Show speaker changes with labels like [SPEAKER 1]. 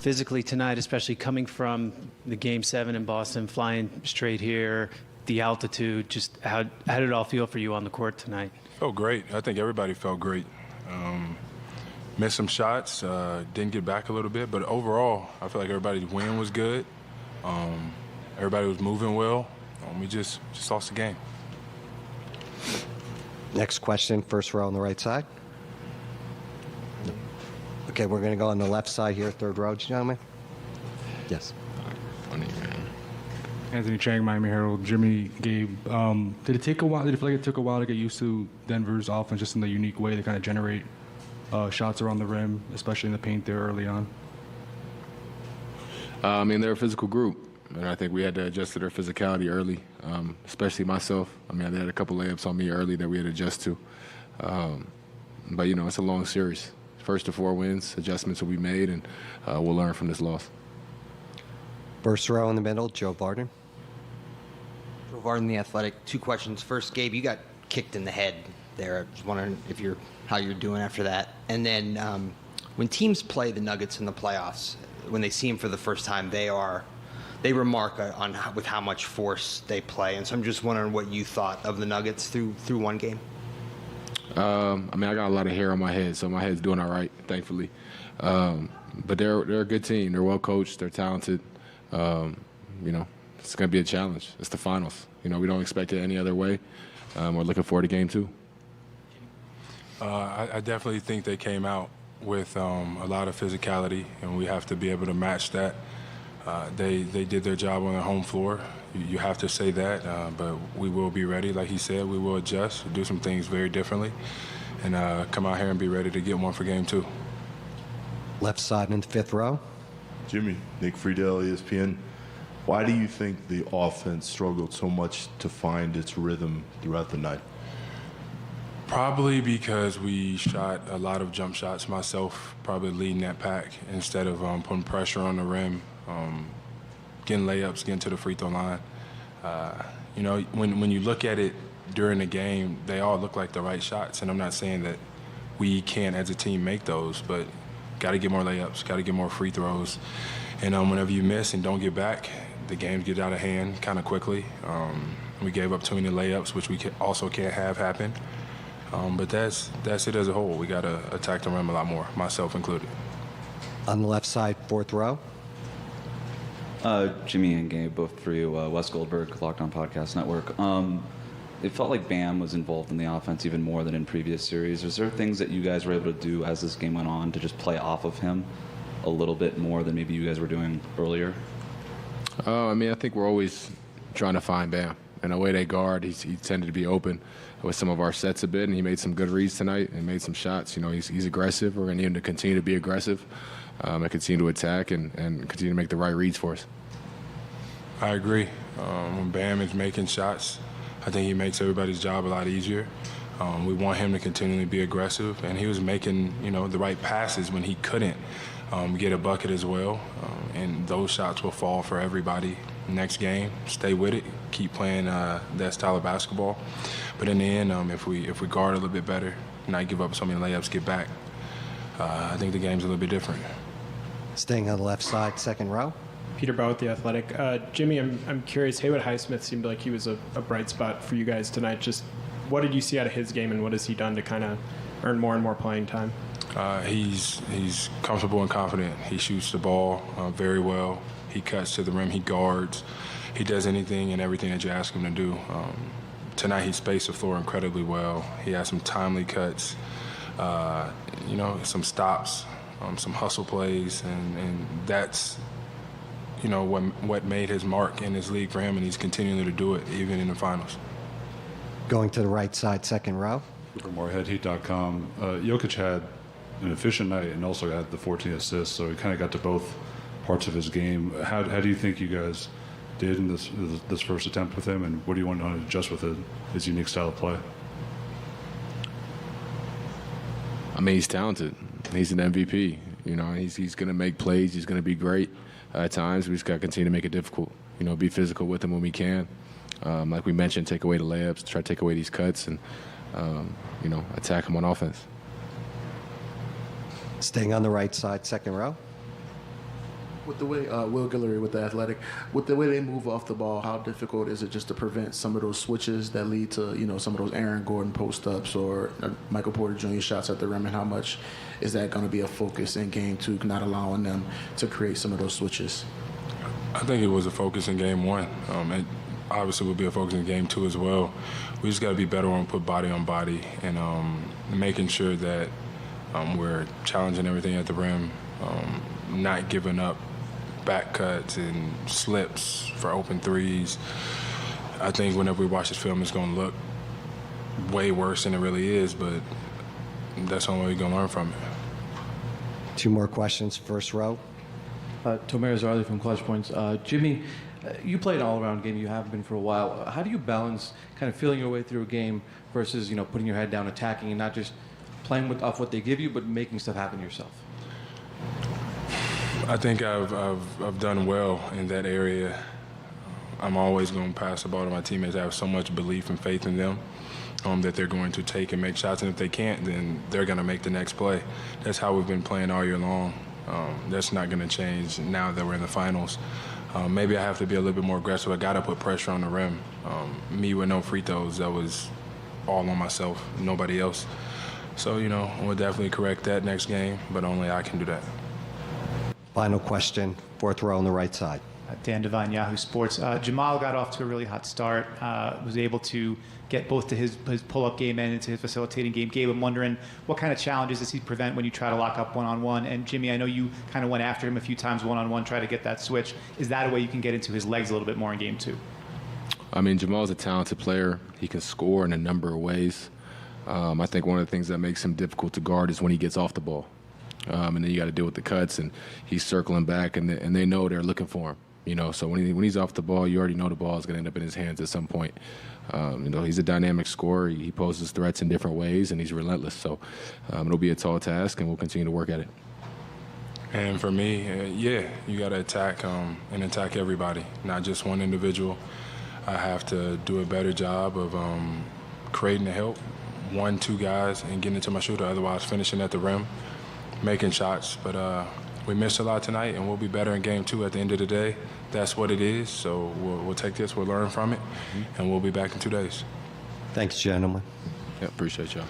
[SPEAKER 1] physically tonight, especially coming from the Game 7 in Boston, flying straight here, the altitude, just how did it all feel for you on the court tonight?
[SPEAKER 2] Felt great. I think everybody felt great. Missed some shots, didn't get back a little bit, but overall, I feel like everybody's win was good. Everybody was moving well. We just lost the game.
[SPEAKER 3] Next question, first row on the right side. Okay, we're going to go on the left side here, third row, gentlemen. Yes.
[SPEAKER 4] Anthony Chang, Miami Herald. Jimmy, Gabe, did it take a while? Did it feel like it took a while to get used to Denver's offense, just in the unique way they kind of generate shots around the rim, especially in the paint there early on?
[SPEAKER 5] I mean, they're a physical group, and I think we had to adjust to their physicality early, especially myself. I mean, they had a couple layups on me early that we had to adjust to. But, you know, it's a long series. First to 4 wins, adjustments will be made, and we'll learn from this loss.
[SPEAKER 3] First row in the middle, Joe Barden.
[SPEAKER 6] Joe Barden, The Athletic. 2 questions. First, Gabe, you got kicked in the head there. I was wondering how you're doing after that. And then when teams play the Nuggets in the playoffs, when they see them for the first time, they remark with how much force they play. And so I'm just wondering what you thought of the Nuggets through one game.
[SPEAKER 5] I mean, I got a lot of hair on my head, so my head's doing all right, thankfully. But they're a good team. They're well coached. They're talented. You know, it's going to be a challenge. It's the finals. You know, we don't expect it any other way. We're looking forward to game 2.
[SPEAKER 2] I definitely think they came out with a lot of physicality, and we have to be able to match that. They did their job on their home floor. You have to say that, but we will be ready. Like he said, we will adjust, do some things very differently, and come out here and be ready to get one for game 2.
[SPEAKER 3] Left side in the 5th row.
[SPEAKER 7] Jimmy, Nick Friedel, ESPN. Why do you think the offense struggled so much to find its rhythm throughout the night?
[SPEAKER 2] Probably because we shot a lot of jump shots, myself probably leading that pack, instead of putting pressure on the rim, getting layups, getting to the free throw line. You know, when you look at it during the game, they all look like the right shots, and I'm not saying that we can't as a team make those, but got to get more layups, got to get more free throws. And whenever you miss and don't get back, the games get out of hand kind of quickly. We gave up too many layups, which we also can't have happen. But that's it as a whole. We got to attack the rim a lot more, myself included.
[SPEAKER 3] On the left side, 4th row.
[SPEAKER 8] Jimmy and Gabe, both for you. Wes Goldberg, Locked On Podcast Network. It felt like Bam was involved in the offense even more than in previous series. Was there things that you guys were able to do as this game went on to just play off of him a little bit more than maybe you guys were doing earlier?
[SPEAKER 5] I mean, I think we're always trying to find Bam. And the way they guard, he tended to be open with some of our sets a bit, and he made some good reads tonight and made some shots. You know, he's aggressive. We're going to need him to continue to be aggressive and continue to attack and continue to make the right reads for us.
[SPEAKER 2] I agree. When Bam is making shots, I think he makes everybody's job a lot easier. We want him to continually be aggressive, and he was making, you know, the right passes when he couldn't get a bucket as well. And those shots will fall for everybody next game. Stay with it. Keep playing that style of basketball. But in the end, if we guard a little bit better, not give up so many layups, get back, I think the game's a little bit different.
[SPEAKER 3] Staying on the left side, 2nd row.
[SPEAKER 9] Peter Bow with The Athletic. Jimmy, I'm curious, Haywood Highsmith seemed like he was a bright spot for you guys tonight. Just what did you see out of his game, and what has he done to kind of earn more and more playing time?
[SPEAKER 2] He's comfortable and confident. He shoots the ball very well. He cuts to the rim. He guards. He does anything and everything that you ask him to do. Tonight he spaced the floor incredibly well. He had some timely cuts, you know, some stops, some hustle plays, and that's, you know, what made his mark in this league for him, and he's continuing to do it even in the finals.
[SPEAKER 3] Going to the right side, 2nd row.
[SPEAKER 10] From Heat.com, Jokic had an efficient night and also had the 14 assists, so he kind of got to both parts of his game. How do you think you guys did in this first attempt with him, and what do you want to adjust with his unique style of play?
[SPEAKER 5] I mean, he's talented. He's an MVP. You know, he's going to make plays. He's going to be great at times. We just got to continue to make it difficult. You know, be physical with him when we can. Like we mentioned, take away the layups, try to take away these cuts, and you know, attack him on offense.
[SPEAKER 3] Staying on the right side, 2nd row.
[SPEAKER 11] With the way Will Guillory with the Athletic, with the way they move off the ball, how difficult is it just to prevent some of those switches that lead to some of those Aaron Gordon post-ups or Michael Porter Jr. shots at the rim, and how much is that going to be a focus in Game 2, not allowing them to create some of those switches?
[SPEAKER 2] I think it was a focus in Game 1. It obviously will be a focus in Game 2 as well. We just got to be better on put body on body and making sure that we're challenging everything at the rim, not giving up back cuts and slips for open threes. I think whenever we watch this film, it's going to look way worse than it really is, but that's the only way we're going to learn from it.
[SPEAKER 3] 2 more questions, first row.
[SPEAKER 12] Tomer Zarli from Clutch Points. Jimmy, you play an all-around game. You have been for a while. How do you balance kind of feeling your way through a game versus, putting your head down, attacking, and not just playing off what they give you, but making stuff happen yourself?
[SPEAKER 2] I think I've done well in that area. I'm always going to pass the ball to my teammates. I have so much belief and faith in them that they're going to take and make shots. And if they can't, then they're going to make the next play. That's how we've been playing all year long. That's not going to change now that we're in the finals. Maybe I have to be a little bit more aggressive. I got to put pressure on the rim. Me with no free throws, that was all on myself, nobody else. So, we'll definitely correct that next game, but only I can do that.
[SPEAKER 3] Final question, 4th row on the right side.
[SPEAKER 13] Dan Devine, Yahoo Sports. Jamal got off to a really hot start, was able to get both to his pull-up game and into his facilitating game. Gabe, I'm wondering what kind of challenges does he prevent when you try to lock up one-on-one? And Jimmy, I know you kind of went after him a few times one-on-one, try to get that switch. Is that a way you can get into his legs a little bit more in Game 2?
[SPEAKER 5] I mean, Jamal's a talented player. He can score in a number of ways. I think one of the things that makes him difficult to guard is when he gets off the ball. And then you got to deal with the cuts, and he's circling back, and they know they're looking for him. So when he's off the ball, you already know the ball is going to end up in his hands at some point. He's a dynamic scorer. He poses threats in different ways, and he's relentless. So it'll be a tall task, and we'll continue to work at it.
[SPEAKER 2] And for me, you got to attack and attack everybody, not just one individual. I have to do a better job of creating the help, 1-2 guys, and getting into my shooter, otherwise finishing at the rim, making shots. But we missed a lot tonight, and we'll be better in Game 2 at the end of the day. That's what it is. So we'll take this, we'll learn from it, and we'll be back in 2 days.
[SPEAKER 3] Thanks, gentlemen.
[SPEAKER 5] Yeah, appreciate y'all.